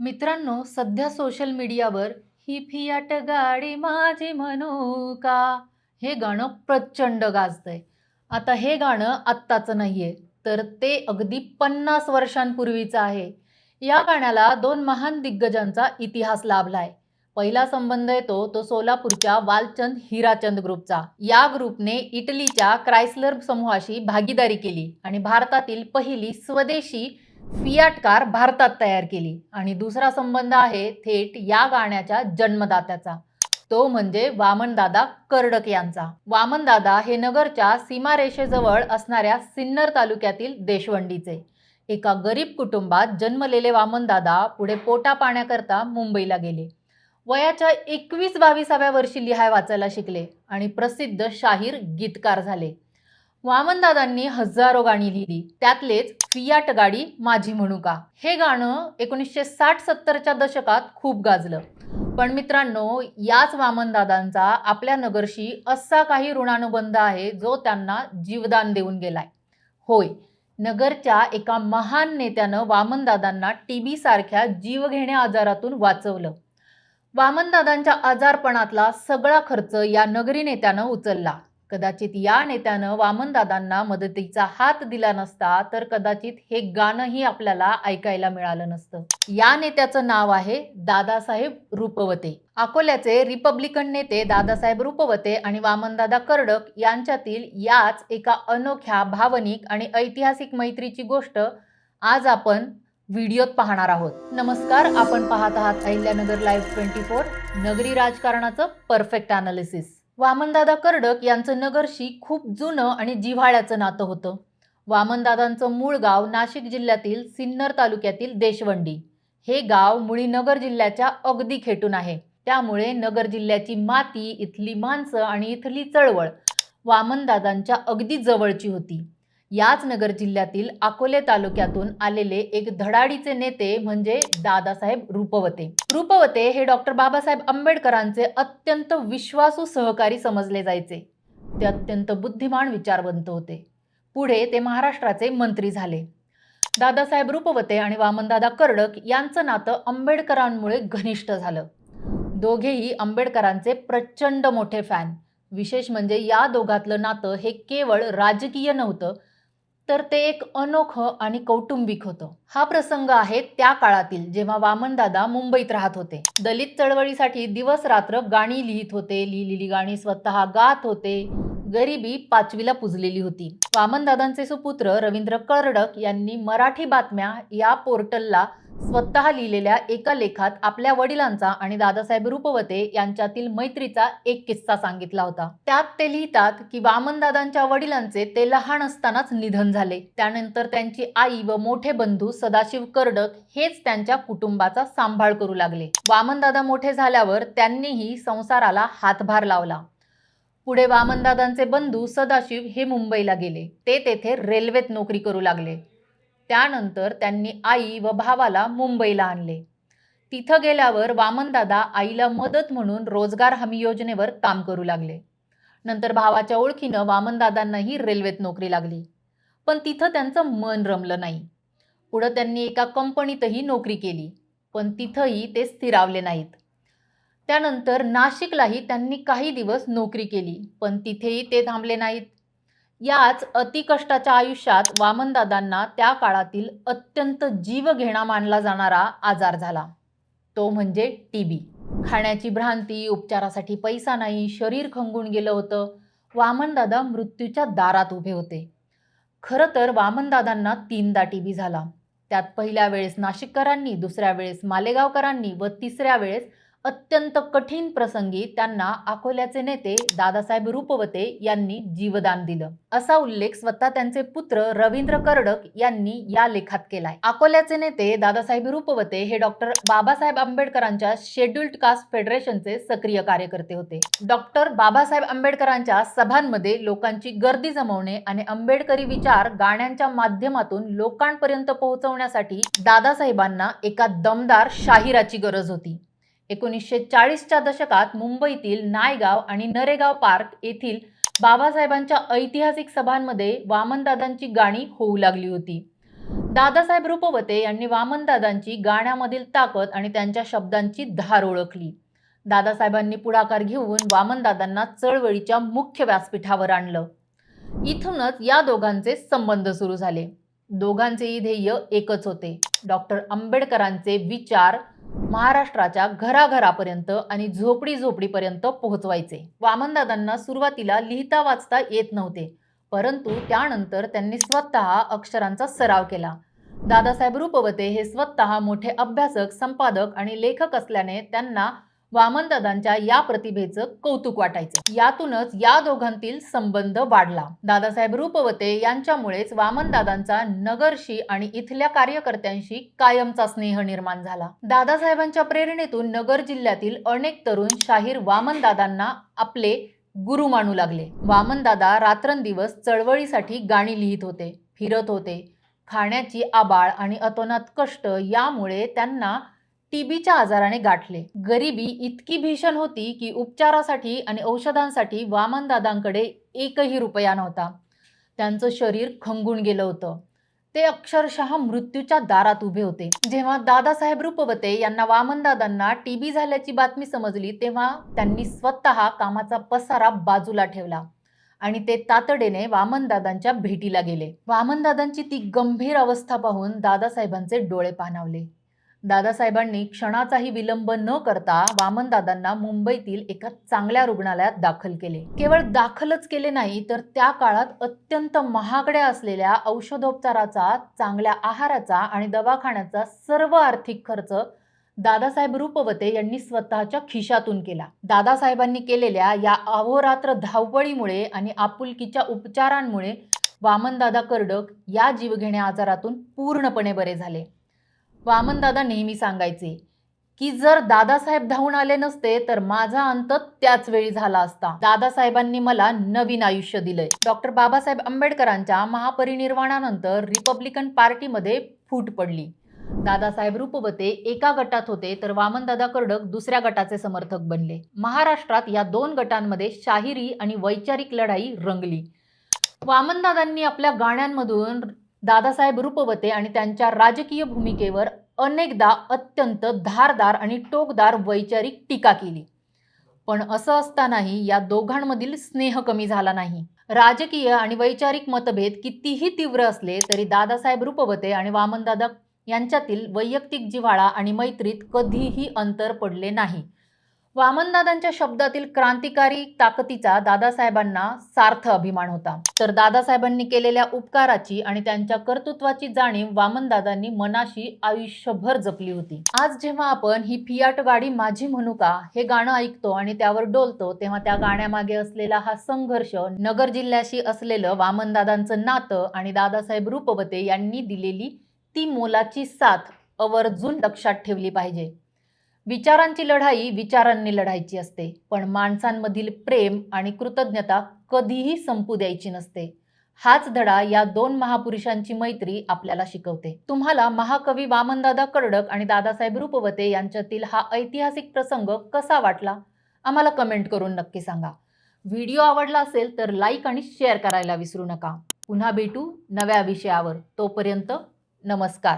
मित्रांनो, सध्या सोशल मीडियावर ही फियाट गाडी माझी म्हणू का, हे गाणं प्रचंड गाजतंय. आता हे गाणं आत्ताचं नाहीये, तर ते अगदी 50 वर्षांपूर्वीचं आहे. या गाण्याला दोन महान दिग्गजांचा इतिहास लाभलाय. पहिला संबंध येतो तो सोलापूरच्या वालचंद हिराचंद ग्रुपचा. या ग्रुपने इटलीच्या क्रायस्लर समूहाशी भागीदारी केली आणि भारतातील पहिली स्वदेशी फियाट कार भारतात तयार केली. आणि दुसरा संबंध आहे थेट या गाण्याच्या जन्मदात्याचा, तो म्हणजे वामनदादा कर्डक यांचा. वामनदादा हे नगरच्या सीमारेषेजवळ असणाऱ्या सिन्नर तालुक्यातील देशवंडीचे. एका गरीब कुटुंबात जन्मलेले वामनदादा पुढे पोटा पाण्याकरता मुंबईला गेले. वयाच्या 21-22व्या वर्षी लिहाय वाचायला शिकले आणि प्रसिद्ध शाहीर गीतकार झाले. वामनदादांनी हजारो गाणी लिहिली, त्यातलेच फियाट गाडी माझी म्हणू का हे गाणं 1960-70च्या दशकात खूप गाजलं. पण मित्रांनो, याच वामनदादांचा आपल्या नगरशी असा काही ऋणानुबंध आहे जो त्यांना जीवदान देऊन गेलाय. होय, नगरच्या एका महान नेत्यानं वामनदादांना टीबी सारख्या जीवघेण्या आजारातून वाचवलं. वामनदादांच्या आजारपणातला सगळा खर्च या नगरी नेत्यानं उचलला. कदाचित या नेत्यानं वामनदादांना मदतीचा हात दिला नसता तर कदाचित हे गाणंही आपल्याला ऐकायला मिळालं नसतं. या नेत्याचं नाव आहे दादासाहेब रुपवते. अकोल्याचे रिपब्लिकन नेते दादासाहेब रुपवते आणि वामनदादा कर्डक यांच्यातील याच एका अनोख्या, भावनिक आणि ऐतिहासिक मैत्रीची गोष्ट आज आपण व्हिडिओत पाहणार आहोत. नमस्कार, आपण पाहत आहात अहिल्यानगर लाईव्ह 24, नगरी राजकारणाचं परफेक्ट अनालिसिस. वामनदादा कर्डक यांचं नगरशी खूप जुनं आणि जिव्हाळ्याचं नातं होतं. वामनदादांचं मूळ गाव नाशिक जिल्ह्यातील सिन्नर तालुक्यातील देशवंडी. हे गाव मुळी नगर जिल्ह्याच्या अगदी खेटून आहे. त्यामुळे नगर जिल्ह्याची माती, इथली माणसं आणि इथली चळवळ वामनदादांच्या अगदी जवळची होती. याच नगर जिल्ह्यातील अकोले तालुक्यातून आलेले एक धडाडीचे नेते म्हणजे दादासाहेब रुपवते. रुपवते हे डॉक्टर बाबासाहेब आंबेडकरांचे अत्यंत विश्वासू सहकारी समजले जायचे. ते अत्यंत बुद्धिमान विचारवंत होते. पुढे ते महाराष्ट्राचे मंत्री झाले. दादासाहेब रुपवते आणि वामनदादा कर्डक यांचं नातं आंबेडकरांमुळे घनिष्ठ झालं. दोघेही आंबेडकरांचे प्रचंड मोठे फॅन. विशेष म्हणजे या दोघातलं नातं हे केवळ राजकीय नव्हतं, तर ते एक अनोखं आणि कौटुंबिक होतं. हा प्रसंग आहे त्या काळातील, जेव्हा वामनदादा मुंबईत राहत होते. दलित चळवळीसाठी दिवस रात्र गाणी लिहित होते. लिहिलेली गाणी स्वतः गात होते. गरिबी 5वीला पुजलेली होती. वामनदादांचे सुपुत्र रवींद्र कर्डक यांनी मराठी बातम्या या पोर्टलला स्वतः लिहिलेल्या एका लेखात आपल्या वडिलांचा आणि दादासाहेब रुपवते यांच्यातील मैत्रीचा एक किस्सा सांगितला होता. त्यात ते लिहितात की वामनदादांच्या वडिलांचे ते लहान असतानाच निधन झाले. त्यानंतर त्यांची आई व मोठे बंधू सदाशिव कर्डक हेच त्यांच्या कुटुंबाचा सांभाळ करू लागले. वामनदादा मोठे झाल्यावर त्यांनीही संसाराला हातभार लावला. पुढे वामनदादांचे बंधू सदाशिव हे मुंबईला गेले. ते तेथे रेल्वेत नोकरी करू लागले. त्यानंतर त्यांनी आई व भावाला मुंबईला आणले. तिथं गेल्यावर वामनदादा आईला मदत म्हणून रोजगार हमी योजनेवर काम करू लागले. नंतर भावाच्या ओळखीनं वामनदादांनाही रेल्वेत नोकरी लागली. पण तिथं त्यांचं मन रमलं नाही. पुढं त्यांनी एका कंपनीतही नोकरी केली, पण तिथंही ते स्थिरावले नाहीत. त्यानंतर नाशिकलाही त्यांनी काही दिवस नोकरी केली, पण तिथेही ते थांबले नाहीत. याच अतिकष्टाच्या आयुष्यात वामनदादांना त्या काळातील अत्यंत जीवघेणा मानला जाणारा आजार झाला, तो म्हणजे टीबी. खाण्याची भ्रांती, उपचारासाठी पैसा नाही, शरीर खंगून गेलं होतं. वामनदादा मृत्यूच्या दारात उभे होते. खरं तर वामनदादांना 3दा टीबी झाला. त्यात पहिल्या वेळेस नाशिककरांनी, दुसऱ्या वेळेस मालेगावकरांनी व तिसऱ्या वेळेस अत्यंत कठीण प्रसंगी त्यांना अकोल्याचे नेते दादासाहेब रुपवते यांनी जीवदान दिलं, असा उल्लेख स्वतः त्यांचे पुत्र रवींद्र कर्डक यांनी या लेखात केलाय. अकोल्याचे नेते दादासाहेब रुपवते हे डॉक्टर बाबासाहेब आंबेडकरांच्या शेड्युल्ड कास्ट फेडरेशनचे सक्रिय कार्यकर्ते होते. डॉक्टर बाबासाहेब आंबेडकरांच्या सभांमध्ये लोकांची गर्दी जमवणे आणि आंबेडकरी विचार गाण्यांच्या माध्यमातून लोकांपर्यंत पोहोचवण्यासाठी दादासाहेबांना एका दमदार शाहिराची गरज होती. 1940च्या दशकात मुंबईतील नायगाव आणि नरेगाव पार्क येथील बाबासाहेबांच्या ऐतिहासिक सभांमध्ये वामनदादांची गाणी होऊ लागली होती. दादासाहेब रुपवते यांनी वामनदादांची गाण्यामधील ताकद आणि त्यांच्या शब्दांची धार ओळखली. दादासाहेबांनी पुढाकार घेऊन वामनदादांना चळवळीच्या मुख्य व्यासपीठावर आणलं. इथूनच या दोघांचे संबंध सुरू झाले. दोघांचेही ध्येय एकच होते, डॉक्टर आंबेडकरांचे विचार महाराष्ट्राच्या घराघरापर्यंत आणि झोपडी झोपडीपर्यंत पोहोचवायचे. वामनदादांना सुरुवातीला लिहिता वाचता येत नव्हते, परंतु त्यानंतर त्यांनी स्वतः अक्षरांचा सराव केला. दादासाहेब रुपवते हे स्वतः मोठे अभ्यासक, संपादक आणि लेखक असल्याने त्यांना वामनदादांच्या या प्रतिभेचं कौतुक वाटायचं. यातूनच या दोघांतील संबंध वाढला. दादासाहेब रुपवते यांच्यामुळेच वामनदादांचा नगरशी आणि इथल्या कार्यकर्त्यांशी कायमचा स्नेह निर्माण झाला. दादासाहेबांच्या प्रेरणेतून नगर जिल्ह्यातील अनेक तरुण शाहीर वामनदादांना आपले गुरु मानू लागले. वामनदादा रात्रंदिवस चळवळीसाठी गाणी लिहित होते, फिरत होते. खाण्याची आबाळ आणि अतोनात कष्ट यामुळे त्यांना टीबीच्या आजाराने गाठले. गरिबी इतकी भीषण होती की उपचारासाठी आणि औषधांसाठी वामनदादांकडे एकही रुपया नव्हता. त्यांचं शरीर खंगून गेलं होतं. ते अक्षरशः मृत्यूच्या दारात उभे होते. जेव्हा दादासाहेब रुपवते यांना वामनदादांना टीबी झाल्याची बातमी समजली, तेव्हा त्यांनी स्वतः कामाचा पसारा बाजूला ठेवला आणि ते तातडीने वामनदादांच्या भेटीला गेले. वामनदादांची ती गंभीर अवस्था पाहून दादासाहेबांचे डोळे पाणावले. दादासाहेबांनी क्षणाचाही विलंब न करता वामनदादांना मुंबईतील एका चांगल्या रुग्णालयात दाखल केले. केवळ दाखलच केले नाही, तर त्या काळात अत्यंत महागड्या असलेल्या औषधोपचाराचा, चांगल्या आहाराचा आणि दवाखान्याचा सर्व आर्थिक खर्च दादासाहेब रुपवते यांनी स्वतःच्या खिशातून केला. दादासाहेबांनी केलेल्या या अहोरात्र धावपळीमुळे आणि आपुलकीच्या उपचारांमुळे वामनदादा कर्डक या जीवघेण्या आजारातून पूर्णपणे बरे झाले. वामनदादा नेहमी सांगायचे की जर दादासाहेब धावून आले नसते तर माझा अंत त्याच वेळी झाला असता. दादासाहेबांनी मला नवीन आयुष्य दिलंय. डॉक्टर बाबासाहेब आंबेडकरांच्या महापरिनिर्वाणानंतर रिपब्लिकन पार्टीमध्ये फूट पडली. दादासाहेब रुपवते एका गटात होते तर वामनदादा कर्डक दुसऱ्या गटाचे समर्थक बनले. महाराष्ट्रात या दोन गटांमध्ये शाहिरी आणि वैचारिक लढाई रंगली. वामनदादांनी आपल्या गाण्यांमधून दादासाहेब रुपवते आणि त्यांच्या राजकीय भूमिकेवर अनेकदा अत्यंत धारदार आणि टोकदार वैचारिक टीका केली. पण असं असतानाही या दोघांमधील स्नेह कमी झाला नाही. राजकीय आणि वैचारिक मतभेद कितीही तीव्र असले तरी दादासाहेब रुपवते आणि वामनदादा यांच्यातील वैयक्तिक जिव्हाळा आणि मैत्रीत कधीही अंतर पडले नाही. वामनदादांच्या शब्दातील क्रांतिकारी ताकदीचा दादासाहेबांना सार्थ अभिमान होता. तर दादासाहेबांनी केलेल्या उपकाराची आणि त्यांच्या कर्तृत्वाची जाणीव वामनदादांनी मनाशी आयुष्यभर जपली होती. आज जेव्हा आपण ही फियाट गाडी माझी म्हणू का हे गाणं ऐकतो आणि त्यावर डोलतो, तेव्हा त्या गाण्यामागे असलेला हा संघर्ष, नगर जिल्ह्याशी असलेलं वामनदादांचं नातं आणि दादासाहेब रुपवते यांनी दिलेली ती मोलाची साथ आवर्जून लक्षात ठेवली पाहिजे. विचारांची लढाई विचारांनी लढायची असते, पण माणसांमधील प्रेम आणि कृतज्ञता कधीही संपू द्यायची नसते. हाच धडा या दोन महापुरुषांची मैत्री आपल्याला शिकवते. तुम्हाला महाकवी वामनदादा कर्डक आणि दादासाहेब रुपवते यांच्यातील हा ऐतिहासिक प्रसंग कसा वाटला आम्हाला कमेंट करून नक्की सांगा. व्हिडिओ आवडला असेल तर लाईक आणि शेअर करायला विसरू नका. पुन्हा भेटू नव्या विषयावर. तोपर्यंत नमस्कार.